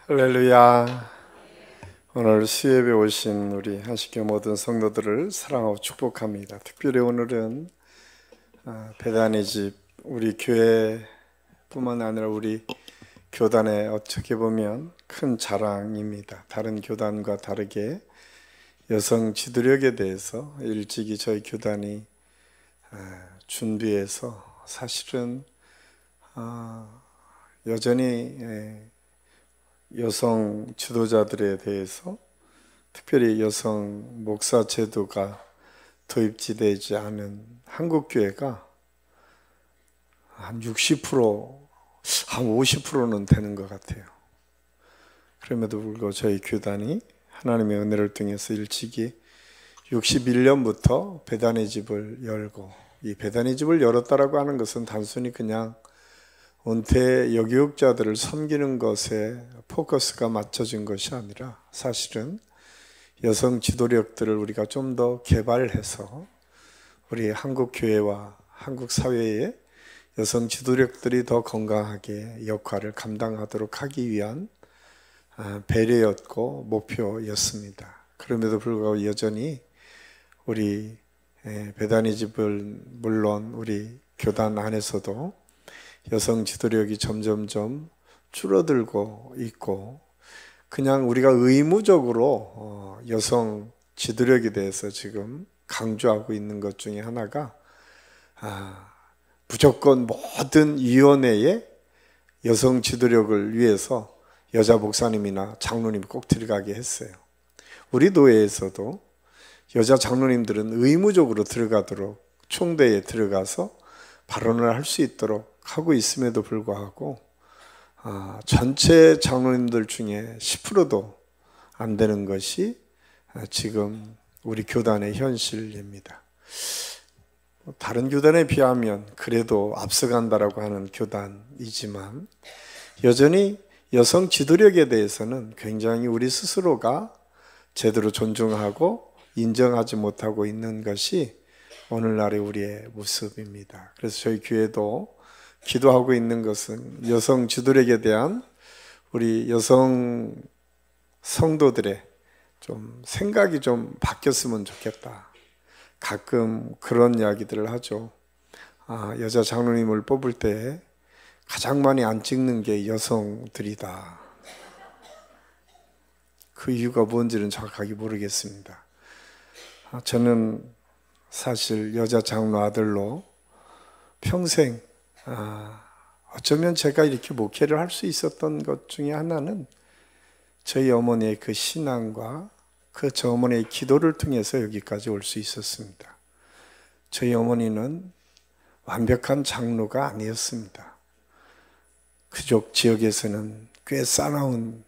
할렐루야. 오늘 수예배 오신 우리 한식교 모든 성도들을 사랑하고 축복합니다. 특별히 오늘은 베다니 집 우리 교회뿐만 아니라 우리 교단의 어떻게 보면 큰 자랑입니다. 다른 교단과 다르게 여성 지도력에 대해서 일찍이 저희 교단이 준비해서 사실은 여전히 여성 지도자들에 대해서 특별히 여성 목사 제도가 도입되지 않은 한국 교회가 한 60%, 한 50%는 되는 것 같아요. 그럼에도 불구하고 저희 교단이 하나님의 은혜를 통해서 일찍이 61년부터 베다니 집을 열고, 이 베다니 집을 열었다라고 하는 것은 단순히 그냥 은퇴 여교육자들을 섬기는 것에 포커스가 맞춰진 것이 아니라 사실은 여성 지도력들을 우리가 좀 더 개발해서 우리 한국 교회와 한국 사회에 여성 지도력들이 더 건강하게 역할을 감당하도록 하기 위한 배려였고 목표였습니다. 그럼에도 불구하고 여전히 우리 베다니 집을 물론 우리 교단 안에서도 여성 지도력이 점점점 줄어들고 있고, 그냥 우리가 의무적으로 여성 지도력에 대해서 지금 강조하고 있는 것 중에 하나가 무조건 모든 위원회에 여성 지도력을 위해서 여자 목사님이나 장로님이 꼭 들어가게 했어요. 우리 교회에서도 여자 장로님들은 의무적으로 들어가도록 총대에 들어가서 발언을 할 수 있도록 하고 있음에도 불구하고 전체 장로님들 중에 10%도 안 되는 것이 지금 우리 교단의 현실입니다. 다른 교단에 비하면 그래도 앞서간다라고 하는 교단이지만 여전히 여성 지도력에 대해서는 굉장히 우리 스스로가 제대로 존중하고 인정하지 못하고 있는 것이 오늘날의 우리의 모습입니다. 그래서 저희 교회도 기도하고 있는 것은 여성 지도력에 대한 우리 여성 성도들의 좀 생각이 좀 바뀌었으면 좋겠다. 가끔 그런 이야기들을 하죠. 여자 장로님을 뽑을 때 가장 많이 안 찍는 게 여성들이다. 그 이유가 뭔지는 정확하게 모르겠습니다. 저는 사실 여자 장로 아들로 평생 어쩌면 제가 이렇게 목회를 할 수 있었던 것 중에 하나는 저희 어머니의 그 신앙과 저 어머니의 기도를 통해서 여기까지 올 수 있었습니다. 저희 어머니는 완벽한 장로가 아니었습니다. 그쪽 지역에서는 꽤 싸나운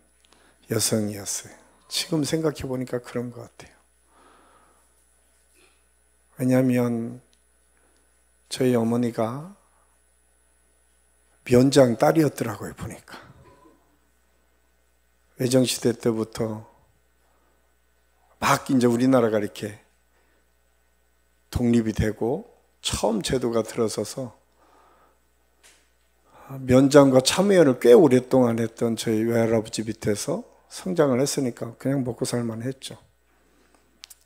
여성이었어요. 지금 생각해 보니까 그런 것 같아요. 왜냐하면 저희 어머니가 면장 딸이었더라고요, 보니까. 외정시대 때부터 막 이제 우리나라가 이렇게 독립이 되고 처음 제도가 들어서서 면장과 참여연을 꽤 오랫동안 했던 저희 외할아버지 밑에서 성장을 했으니까 그냥 먹고 살만 했죠.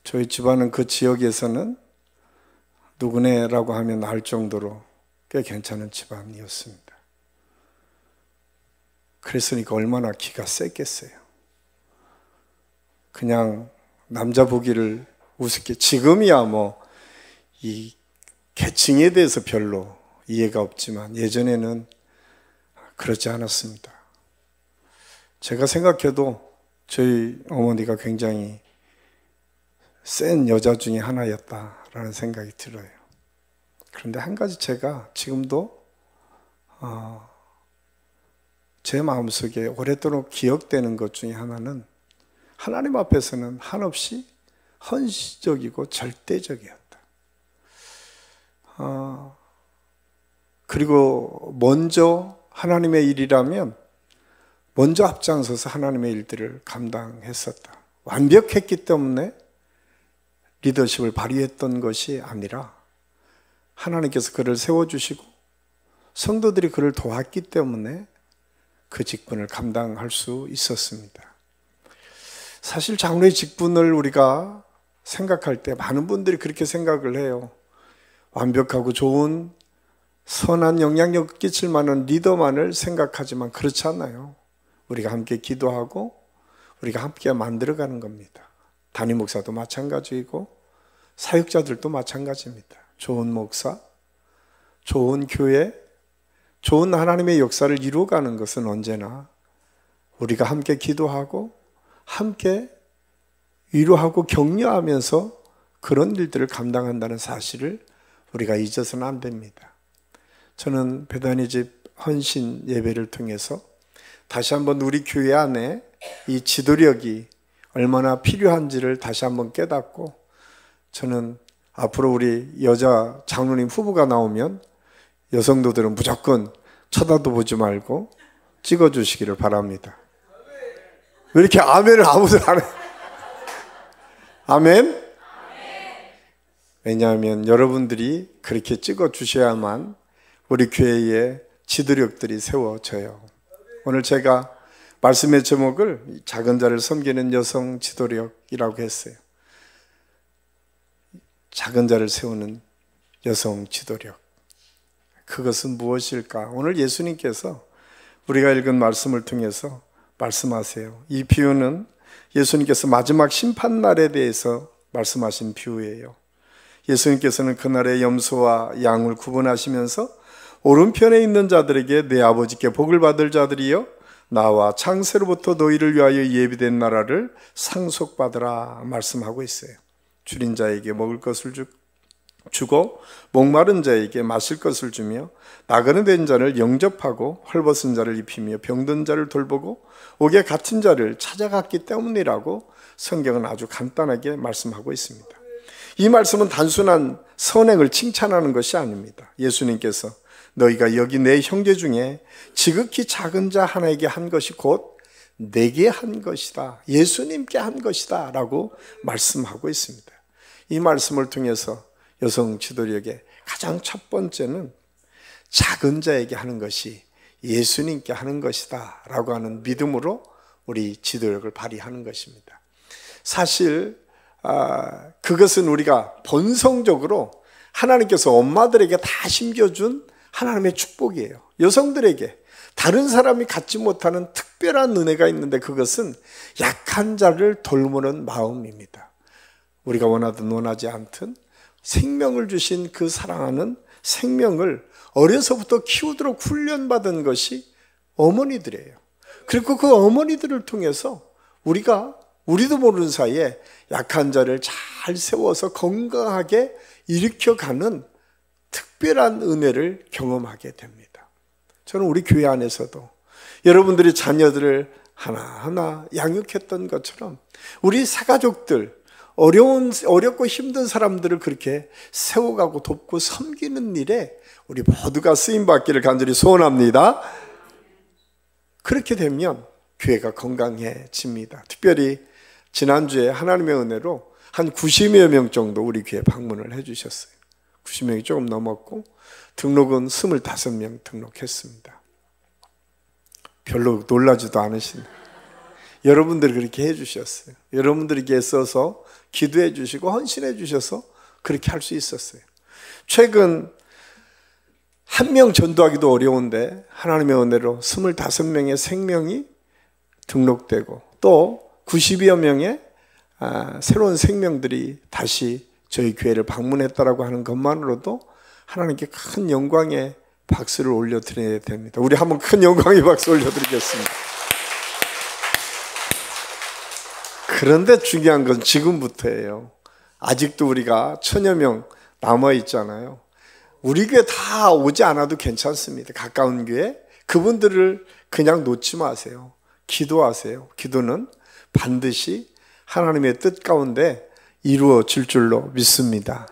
저희 집안은 그 지역에서는 누구네라고 하면 알 정도로 꽤 괜찮은 집안이었습니다. 그랬으니까 얼마나 기가 셌겠어요. 그냥 남자 보기를 우습게, 지금이야 뭐 이 계층에 대해서 별로 이해가 없지만 예전에는 그렇지 않았습니다. 제가 생각해도 저희 어머니가 굉장히 센 여자 중에 하나였다라는 생각이 들어요. 그런데 한 가지 제가 지금도 제 마음속에 오랫도록 기억되는 것 중에 하나는 하나님 앞에서는 한없이 헌신적이고 절대적이었다. 그리고 먼저 하나님의 일이라면 먼저 앞장서서 하나님의 일들을 감당했었다. 완벽했기 때문에 리더십을 발휘했던 것이 아니라 하나님께서 그를 세워주시고 성도들이 그를 도왔기 때문에 그 직분을 감당할 수 있었습니다. 사실 장로의 직분을 우리가 생각할 때 많은 분들이 그렇게 생각을 해요. 완벽하고 좋은 선한 영향력 끼칠 만한 리더만을 생각하지만 그렇지 않아요. 우리가 함께 기도하고 우리가 함께 만들어가는 겁니다. 담임 목사도 마찬가지이고 사역자들도 마찬가지입니다. 좋은 목사, 좋은 교회, 좋은 하나님의 역사를 이루어가는 것은 언제나 우리가 함께 기도하고 함께 위로하고 격려하면서 그런 일들을 감당한다는 사실을 우리가 잊어서는 안 됩니다. 저는 베다니 집 헌신 예배를 통해서 다시 한번 우리 교회 안에 이 지도력이 얼마나 필요한지를 다시 한번 깨닫고, 저는 앞으로 우리 여자 장로님 후보가 나오면 여성도들은 무조건 쳐다도 보지 말고 찍어주시기를 바랍니다. 왜 이렇게 아멘을 아무도 안 해? 아멘? 왜냐하면 여러분들이 그렇게 찍어주셔야만 우리 교회의 지도력들이 세워져요. 오늘 제가 말씀의 제목을 작은 자를 섬기는 여성 지도력이라고 했어요. 작은 자를 세우는 여성 지도력. 그것은 무엇일까? 오늘 예수님께서 우리가 읽은 말씀을 통해서 말씀하세요. 이 비유는 예수님께서 마지막 심판날에 대해서 말씀하신 비유예요. 예수님께서는 그날의 염소와 양을 구분하시면서 오른편에 있는 자들에게 내 아버지께 복을 받을 자들이여 나와 창세로부터 너희를 위하여 예비된 나라를 상속받으라 말씀하고 있어요. 줄인 자에게 먹을 것을 주고 목마른 자에게 마실 것을 주며 나그네 된 자를 영접하고 헐벗은 자를 입히며 병든 자를 돌보고 옥에 갇힌 자를 찾아갔기 때문이라고 성경은 아주 간단하게 말씀하고 있습니다. 이 말씀은 단순한 선행을 칭찬하는 것이 아닙니다. 예수님께서 너희가 여기 내 형제 중에 지극히 작은 자 하나에게 한 것이 곧 내게 한 것이다, 예수님께 한 것이다 라고 말씀하고 있습니다. 이 말씀을 통해서 여성 지도력의 가장 첫 번째는 작은 자에게 하는 것이 예수님께 하는 것이다 라고 하는 믿음으로 우리 지도력을 발휘하는 것입니다. 사실 그것은 우리가 본성적으로 하나님께서 엄마들에게 다 심겨준 하나님의 축복이에요. 여성들에게 다른 사람이 갖지 못하는 특별한 은혜가 있는데 그것은 약한 자를 돌보는 마음입니다. 우리가 원하든 원하지 않든 생명을 주신 그 사랑하는 생명을 어려서부터 키우도록 훈련받은 것이 어머니들이에요. 그리고 그 어머니들을 통해서 우리도 모르는 사이에 약한 자를 잘 세워서 건강하게 일으켜가는 특별한 은혜를 경험하게 됩니다. 저는 우리 교회 안에서도 여러분들이 자녀들을 하나하나 양육했던 것처럼 우리 사가족들, 어렵고 힘든 사람들을 그렇게 세워가고 돕고 섬기는 일에 우리 모두가 쓰임받기를 간절히 소원합니다. 그렇게 되면 교회가 건강해집니다. 특별히 지난주에 하나님의 은혜로 한 90여 명 정도 우리 교회 방문을 해주셨어요. 90명이 조금 넘었고 등록은 25명 등록했습니다. 별로 놀라지도 않으시네. 여러분들이 그렇게 해주셨어요. 여러분들에게 애써서 기도해 주시고 헌신해 주셔서 그렇게 할 수 있었어요. 최근 한 명 전도하기도 어려운데 하나님의 은혜로 25명의 생명이 등록되고 또 90여 명의 새로운 생명들이 다시 저희 교회를 방문했다라고 하는 것만으로도 하나님께 큰 영광의 박수를 올려드려야 됩니다. 우리 한번 큰 영광의 박수 올려드리겠습니다. 그런데 중요한 건 지금부터예요. 아직도 우리가 1000여 명 남아있잖아요. 우리 교회 다 오지 않아도 괜찮습니다. 가까운 교회 그분들을 그냥 놓지 마세요. 기도하세요. 기도는 반드시 하나님의 뜻 가운데 이루어질 줄로 믿습니다.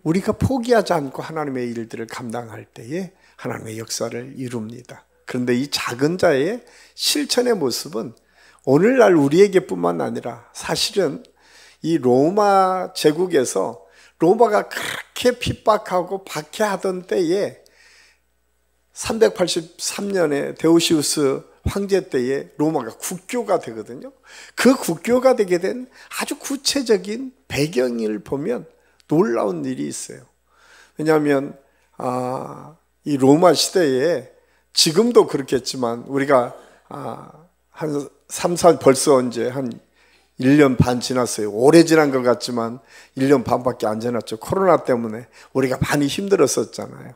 우리가 포기하지 않고 하나님의 일들을 감당할 때에 하나님의 역사를 이룹니다. 그런데 이 작은 자의 실천의 모습은 오늘날 우리에게 뿐만 아니라 사실은 이 로마 제국에서 로마가 그렇게 핍박하고 박해하던 때에 383년에 데오시우스 황제 때에 로마가 국교가 되거든요. 그 국교가 되게 된 아주 구체적인 배경을 보면 놀라운 일이 있어요. 왜냐하면 이 로마 시대에 지금도 그렇겠지만 우리가 한 3, 4 벌써 이제 한 1년 반 지났어요. 오래 지난 것 같지만 1년 반밖에 안 지났죠. 코로나 때문에 우리가 많이 힘들었었잖아요.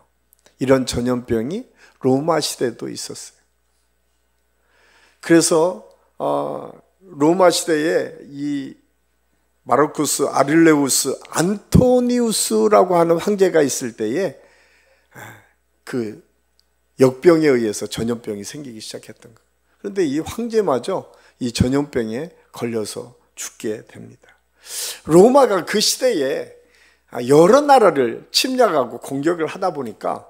이런 전염병이 로마 시대에도 있었어요. 그래서 로마 시대에 이 마르쿠스 아릴레우스 안토니우스라고 하는 황제가 있을 때에 그 역병에 의해서 전염병이 생기기 시작했던 거예요. 그런데 이 황제마저 이 전염병에 걸려서 죽게 됩니다. 로마가 그 시대에 여러 나라를 침략하고 공격을 하다 보니까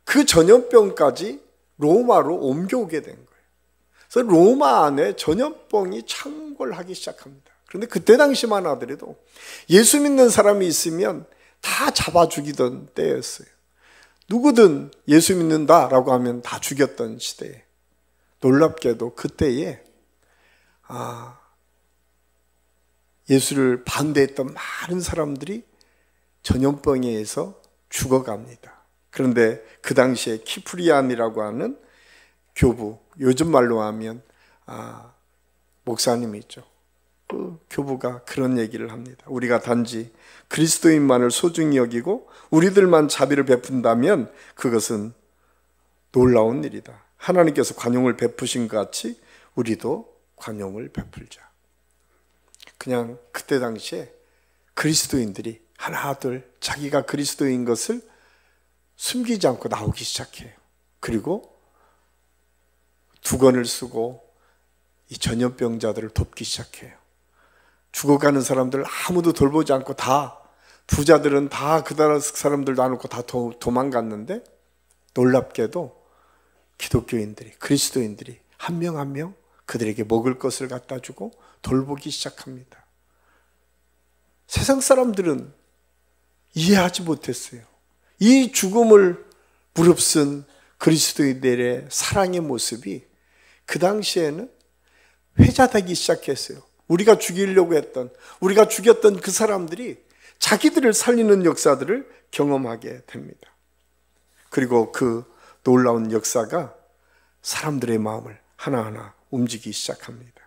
그 전염병까지 로마로 옮겨오게 된 거예요. 그래서 로마 안에 전염병이 창궐하기 시작합니다. 그런데 그때 당시만 하더라도 예수 믿는 사람이 있으면 다 잡아 죽이던 때였어요. 누구든 예수 믿는다라고 하면 다 죽였던 시대에, 놀랍게도 그때에 예수를 반대했던 많은 사람들이 전염병에 의해서 죽어갑니다. 그런데 그 당시에 키프리안이라고 하는 교부, 요즘 말로 하면 목사님이 있죠. 그 교부가 그런 얘기를 합니다. 우리가 단지 그리스도인만을 소중히 여기고 우리들만 자비를 베푼다면 그것은 놀라운 일이다. 하나님께서 관용을 베푸신 것 같이 우리도 관용을 베풀자. 그냥 그때 당시에 그리스도인들이 하나 둘 자기가 그리스도인 것을 숨기지 않고 나오기 시작해요. 그리고 두건을 쓰고 이 전염병자들을 돕기 시작해요. 죽어가는 사람들 아무도 돌보지 않고 다, 부자들은 다 그 나라 사람들도 안 놓고 다 도망갔는데 놀랍게도 기독교인들이, 그리스도인들이 한 명 한 명 그들에게 먹을 것을 갖다 주고 돌보기 시작합니다. 세상 사람들은 이해하지 못했어요. 이 죽음을 무릅쓴 그리스도인들의 사랑의 모습이 그 당시에는 회자되기 시작했어요. 우리가 죽이려고 했던, 우리가 죽였던 그 사람들이 자기들을 살리는 역사들을 경험하게 됩니다. 그리고 그 놀라운 역사가 사람들의 마음을 하나하나 움직이기 시작합니다.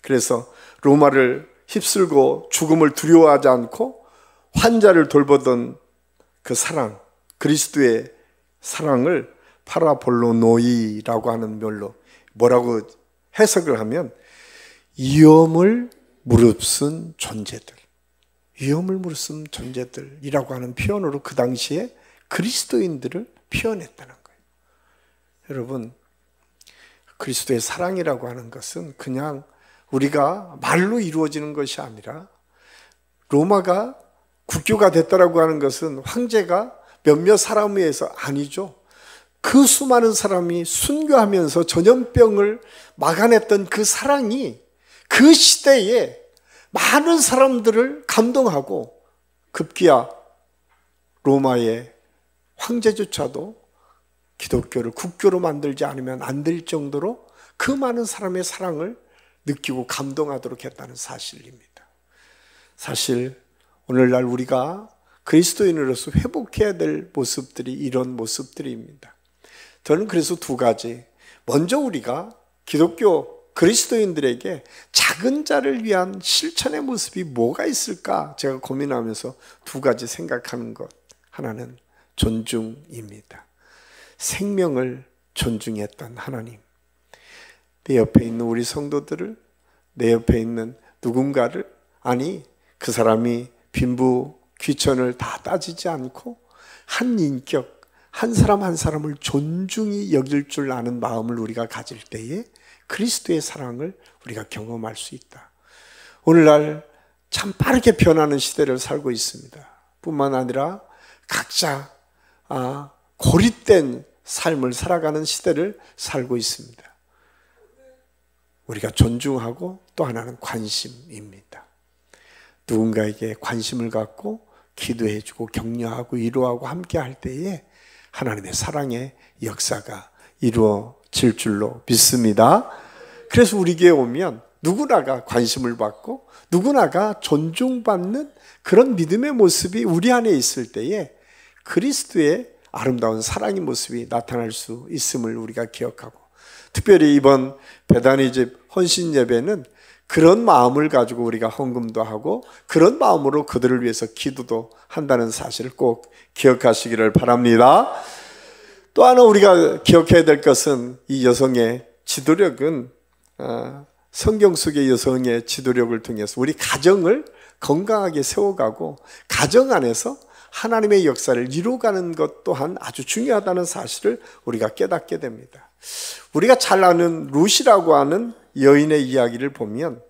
그래서 로마를 휩쓸고 죽음을 두려워하지 않고 환자를 돌보던 그 사랑, 그리스도의 사랑을 파라볼로노이라고 하는 말로 뭐라고 해석을 하면 위험을 무릅쓴 존재들, 위험을 무릅쓴 존재들이라고 하는 표현으로 그 당시에 그리스도인들을 표현했다는 거예요. 여러분, 그리스도의 사랑이라고 하는 것은 그냥 우리가 말로 이루어지는 것이 아니라, 로마가 국교가 됐다라고 하는 것은 황제가 몇몇 사람에 의해서 아니죠. 그 수많은 사람이 순교하면서 전염병을 막아냈던 그 사랑이 그 시대에 많은 사람들을 감동하고, 급기야 로마의 황제조차도 기독교를 국교로 만들지 않으면 안 될 정도로 그 많은 사람의 사랑을 느끼고 감동하도록 했다는 사실입니다. 사실 오늘날 우리가 그리스도인으로서 회복해야 될 모습들이 이런 모습들입니다. 저는 그래서 두 가지, 먼저 우리가 기독교 그리스도인들에게 작은 자를 위한 실천의 모습이 뭐가 있을까 제가 고민하면서 두 가지 생각하는 것, 하나는 존중입니다. 생명을 존중했던 하나님, 내 옆에 있는 우리 성도들을, 내 옆에 있는 누군가를, 아니 그 사람이 빈부 귀천을 다 따지지 않고 한 인격, 한 사람 한 사람을 존중히 여길 줄 아는 마음을 우리가 가질 때에 그리스도의 사랑을 우리가 경험할 수 있다. 오늘날 참 빠르게 변하는 시대를 살고 있습니다. 뿐만 아니라 각자 고립된 삶을 살아가는 시대를 살고 있습니다. 우리가 존중하고 또 하나는 관심입니다. 누군가에게 관심을 갖고 기도해주고 격려하고 위로하고 함께 할 때에 하나님의 사랑의 역사가 이루어질 줄로 믿습니다. 그래서 우리 교회에 오면 누구나가 관심을 받고 누구나가 존중받는 그런 믿음의 모습이 우리 안에 있을 때에 그리스도의 아름다운 사랑의 모습이 나타날 수 있음을 우리가 기억하고, 특별히 이번 베다니 집 헌신 예배는 그런 마음을 가지고 우리가 헌금도 하고 그런 마음으로 그들을 위해서 기도도 한다는 사실을 꼭 기억하시기를 바랍니다. 또 하나 우리가 기억해야 될 것은 이 여성의 지도력은 성경 속의 여성의 지도력을 통해서 우리 가정을 건강하게 세워가고 가정 안에서 하나님의 역사를 이루어가는 것 또한 아주 중요하다는 사실을 우리가 깨닫게 됩니다. 우리가 잘 아는 룻이라고 하는 여인의 이야기를 보면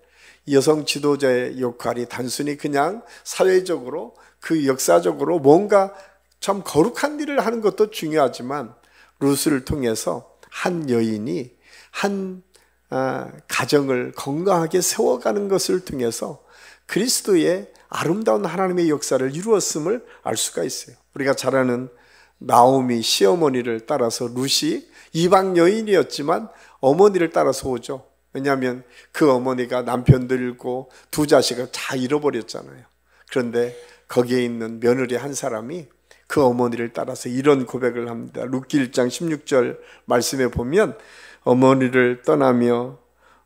여성 지도자의 역할이 단순히 그냥 사회적으로 그 역사적으로 뭔가 참 거룩한 일을 하는 것도 중요하지만 룻을 통해서 한 여인이 한 가정을 건강하게 세워가는 것을 통해서 그리스도의 아름다운 하나님의 역사를 이루었음을 알 수가 있어요. 우리가 잘 아는 나오미 시어머니를 따라서 룻이 이방 여인이었지만 어머니를 따라서 오죠. 왜냐하면 그 어머니가 남편도 잃고 두 자식을 다 잃어버렸잖아요. 그런데 거기에 있는 며느리 한 사람이 그 어머니를 따라서 이런 고백을 합니다. 룻기 1장 16절 말씀에 보면 어머니를 떠나며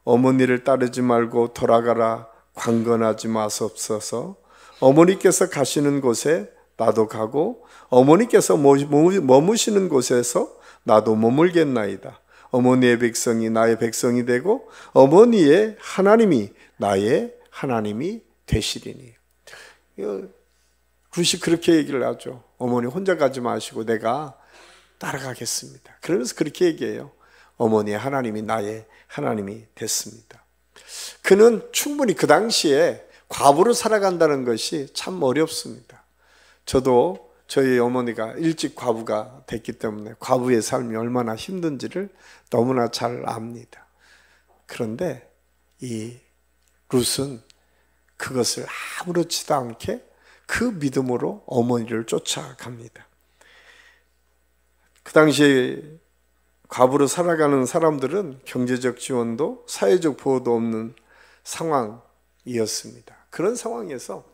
어머니를 따르지 말고 돌아가라 강건하지 마옵소서. 어머니께서 가시는 곳에 나도 가고 어머니께서 머무시는 곳에서 나도 머물겠나이다. 어머니의 백성이 나의 백성이 되고 어머니의 하나님이 나의 하나님이 되시리니. 룻이 그렇게 얘기를 하죠. 어머니 혼자 가지 마시고 내가 따라가겠습니다. 그러면서 그렇게 얘기해요. 어머니의 하나님이 나의 하나님이 됐습니다. 그는 충분히 그 당시에 과부로 살아간다는 것이 참 어렵습니다. 저도 저희 어머니가 일찍 과부가 됐기 때문에 과부의 삶이 얼마나 힘든지를 너무나 잘 압니다. 그런데 이 룻은 그것을 아무렇지도 않게 그 믿음으로 어머니를 쫓아갑니다. 그 당시에 과부로 살아가는 사람들은 경제적 지원도 사회적 보호도 없는 상황이었습니다. 그런 상황에서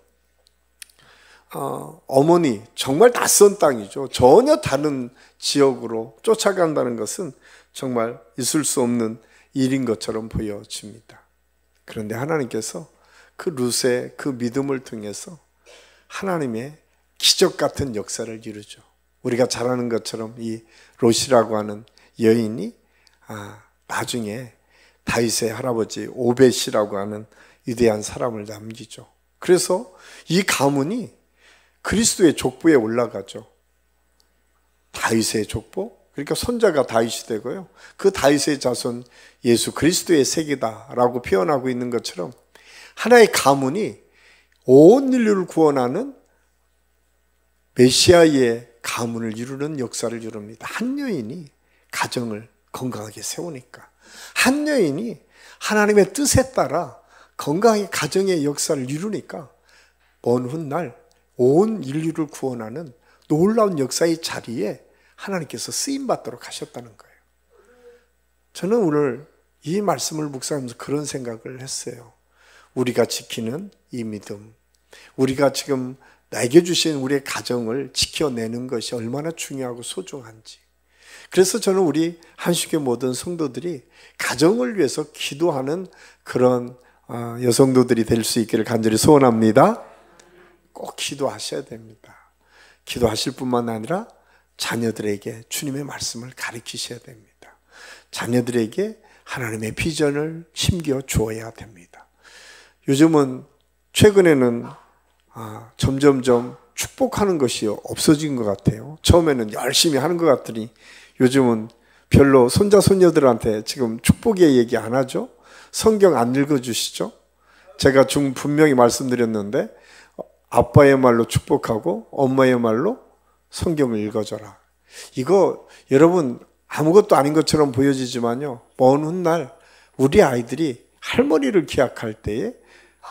어머니, 정말 낯선 땅이죠. 전혀 다른 지역으로 쫓아간다는 것은 정말 있을 수 없는 일인 것처럼 보여집니다. 그런데 하나님께서 그 룻의 그 믿음을 통해서 하나님의 기적 같은 역사를 이루죠. 우리가 잘 아는 것처럼 이 롯이라고 하는 여인이 나중에 다윗의 할아버지 오벳이라고 하는 위대한 사람을 남기죠. 그래서 이 가문이 그리스도의 족보에 올라가죠. 다윗의 족보, 그러니까 손자가 다윗이 되고요. 그 다윗의 자손 예수 그리스도의 세계다라고 표현하고 있는 것처럼 하나의 가문이 온 인류를 구원하는 메시아의 가문을 이루는 역사를 이룹니다. 한 여인이 가정을 건강하게 세우니까, 한 여인이 하나님의 뜻에 따라 건강하게 가정의 역사를 이루니까 먼 훗날 온 인류를 구원하는 놀라운 역사의 자리에 하나님께서 쓰임받도록 하셨다는 거예요. 저는 오늘 이 말씀을 묵상하면서 그런 생각을 했어요. 우리가 지키는 이 믿음, 우리가 지금 나에게 주신 우리의 가정을 지켜내는 것이 얼마나 중요하고 소중한지. 그래서 저는 우리 한식의 모든 성도들이 가정을 위해서 기도하는 그런 여성도들이 될 수 있기를 간절히 소원합니다. 꼭 기도하셔야 됩니다. 기도하실 뿐만 아니라 자녀들에게 주님의 말씀을 가르치셔야 됩니다. 자녀들에게 하나님의 비전을 심겨 주어야 됩니다. 요즘은 최근에는 점점점 축복하는 것이 없어진 것 같아요. 처음에는 열심히 하는 것 같더니 요즘은 별로 손자 손녀들한테 지금 축복의 얘기 안 하죠. 성경 안 읽어주시죠. 제가 분명히 말씀드렸는데 아빠의 말로 축복하고 엄마의 말로 성경을 읽어줘라. 이거 여러분 아무것도 아닌 것처럼 보여지지만요, 먼 훗날 우리 아이들이 할머니를 기억할 때에,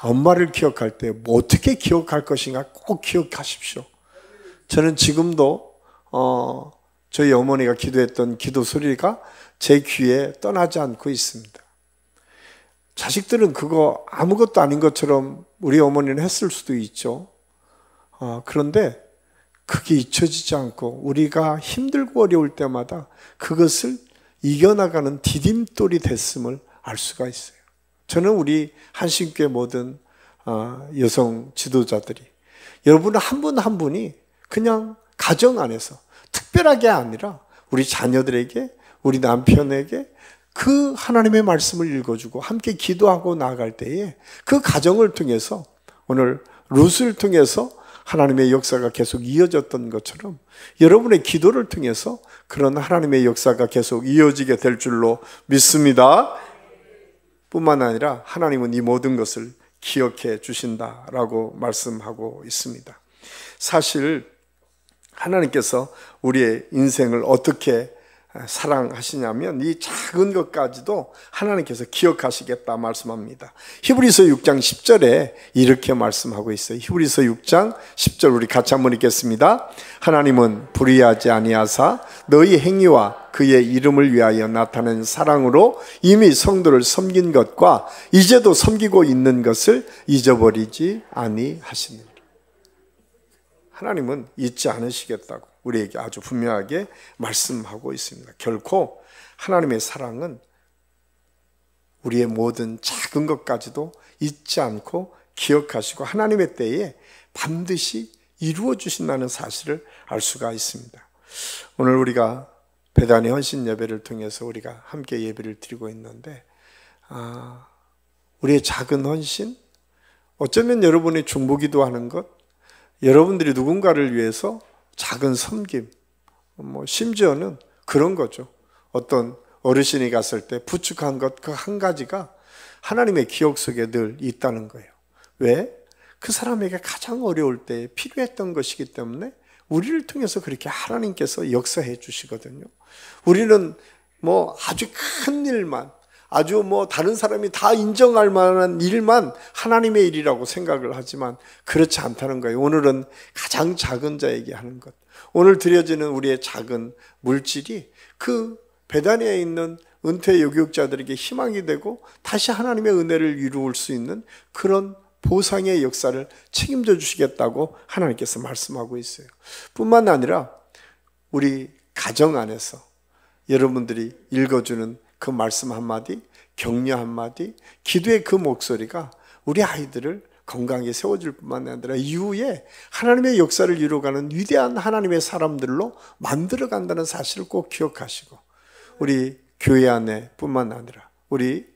엄마를 기억할 때 어떻게 기억할 것인가 꼭 기억하십시오. 저는 지금도 저희 어머니가 기도했던 기도 소리가 제 귀에 떠나지 않고 있습니다. 자식들은 그거 아무것도 아닌 것처럼 우리 어머니는 했을 수도 있죠. 그런데 그게 잊혀지지 않고 우리가 힘들고 어려울 때마다 그것을 이겨나가는 디딤돌이 됐음을 알 수가 있어요. 저는 우리 한신교회 모든 여성 지도자들이, 여러분 한 분 한 분이 그냥 가정 안에서 특별하게 아니라 우리 자녀들에게, 우리 남편에게 그 하나님의 말씀을 읽어주고 함께 기도하고 나아갈 때에 그 가정을 통해서, 오늘 룻을 통해서 하나님의 역사가 계속 이어졌던 것처럼 여러분의 기도를 통해서 그런 하나님의 역사가 계속 이어지게 될 줄로 믿습니다. 뿐만 아니라 하나님은 이 모든 것을 기억해 주신다라고 말씀하고 있습니다. 사실 하나님께서 우리의 인생을 어떻게 사랑하시냐면 이 작은 것까지도 하나님께서 기억하시겠다 말씀합니다. 히브리서 6장 10절에 이렇게 말씀하고 있어요. 히브리서 6장 10절 우리 같이 한번 읽겠습니다. 하나님은 불의하지 아니하사 너희 행위와 그의 이름을 위하여 나타낸 사랑으로 이미 성도를 섬긴 것과 이제도 섬기고 있는 것을 잊어버리지 아니하시느니라. 하나님은 잊지 않으시겠다고 우리에게 아주 분명하게 말씀하고 있습니다. 결코 하나님의 사랑은 우리의 모든 작은 것까지도 잊지 않고 기억하시고 하나님의 때에 반드시 이루어 주신다는 사실을 알 수가 있습니다. 오늘 우리가 베다니 헌신 예배를 통해서 우리가 함께 예배를 드리고 있는데, 우리의 작은 헌신, 어쩌면 여러분의 중보기도 하는 것, 여러분들이 누군가를 위해서 작은 섬김, 심지어는 그런 거죠. 어떤 어르신이 갔을 때 부축한 것 그 한 가지가 하나님의 기억 속에 늘 있다는 거예요. 왜? 그 사람에게 가장 어려울 때 필요했던 것이기 때문에 우리를 통해서 그렇게 하나님께서 역사해 주시거든요. 우리는 아주 큰 일만, 아주 다른 사람이 다 인정할 만한 일만 하나님의 일이라고 생각을 하지만 그렇지 않다는 거예요. 오늘은 가장 작은 자에게 하는 것, 오늘 드려지는 우리의 작은 물질이 그 베다니에 있는 은퇴 요격자들에게 희망이 되고 다시 하나님의 은혜를 이루을 수 있는 그런 보상의 역사를 책임져 주시겠다고 하나님께서 말씀하고 있어요. 뿐만 아니라 우리 가정 안에서 여러분들이 읽어주는 그 말씀 한마디, 격려 한마디, 기도의 그 목소리가 우리 아이들을 건강하게 세워줄 뿐만 아니라 이후에 하나님의 역사를 이루어가는 위대한 하나님의 사람들로 만들어간다는 사실을 꼭 기억하시고, 우리 교회 안에 뿐만 아니라 우리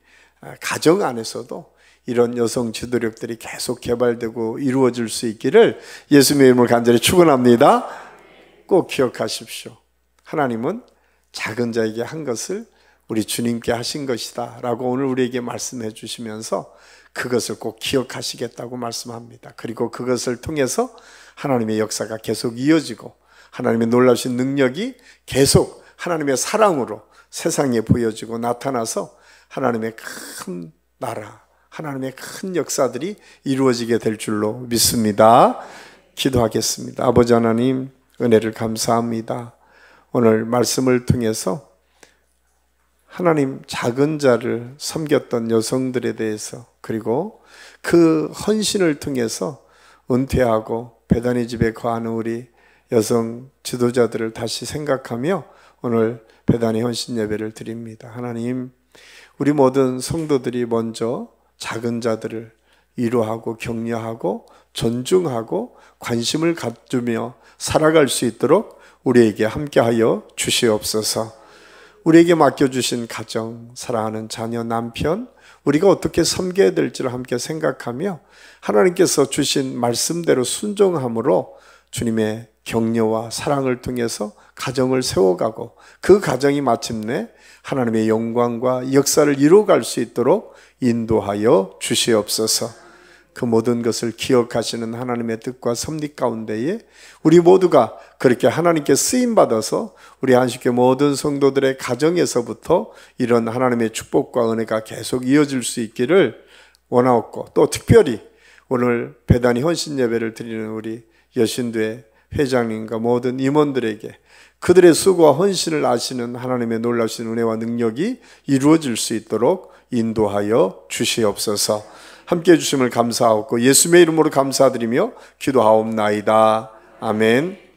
가정 안에서도 이런 여성 지도력들이 계속 개발되고 이루어질 수 있기를 예수님의 이름으로 간절히 축원합니다. 꼭 기억하십시오. 하나님은 작은 자에게 한 것을 우리 주님께 하신 것이다 라고 오늘 우리에게 말씀해 주시면서 그것을 꼭 기억하시겠다고 말씀합니다. 그리고 그것을 통해서 하나님의 역사가 계속 이어지고 하나님의 놀라우신 능력이 계속 하나님의 사랑으로 세상에 보여지고 나타나서 하나님의 큰 나라, 하나님의 큰 역사들이 이루어지게 될 줄로 믿습니다. 기도하겠습니다. 아버지 하나님, 은혜를 감사합니다. 오늘 말씀을 통해서 하나님 작은 자를 섬겼던 여성들에 대해서, 그리고 그 헌신을 통해서 은퇴하고 베다니 집에 거하는 우리 여성 지도자들을 다시 생각하며 오늘 베다니 헌신 예배를 드립니다. 하나님, 우리 모든 성도들이 먼저 작은 자들을 위로하고 격려하고 존중하고 관심을 갖추며 살아갈 수 있도록 우리에게 함께하여 주시옵소서. 우리에게 맡겨주신 가정, 사랑하는 자녀, 남편, 우리가 어떻게 섬겨야 될지를 함께 생각하며 하나님께서 주신 말씀대로 순종함으로 주님의 격려와 사랑을 통해서 가정을 세워가고 그 가정이 마침내 하나님의 영광과 역사를 이루어갈 수 있도록 인도하여 주시옵소서. 그 모든 것을 기억하시는 하나님의 뜻과 섭리 가운데에 우리 모두가 그렇게 하나님께 쓰임받아서 우리 안식교 모든 성도들의 가정에서부터 이런 하나님의 축복과 은혜가 계속 이어질 수 있기를 원하옵고, 또 특별히 오늘 베다니 헌신 예배를 드리는 우리 여신교회 회장님과 모든 임원들에게 그들의 수고와 헌신을 아시는 하나님의 놀라신 은혜와 능력이 이루어질 수 있도록 인도하여 주시옵소서. 함께해 주심을 감사하고 예수님의 이름으로 감사드리며 기도하옵나이다. 아멘.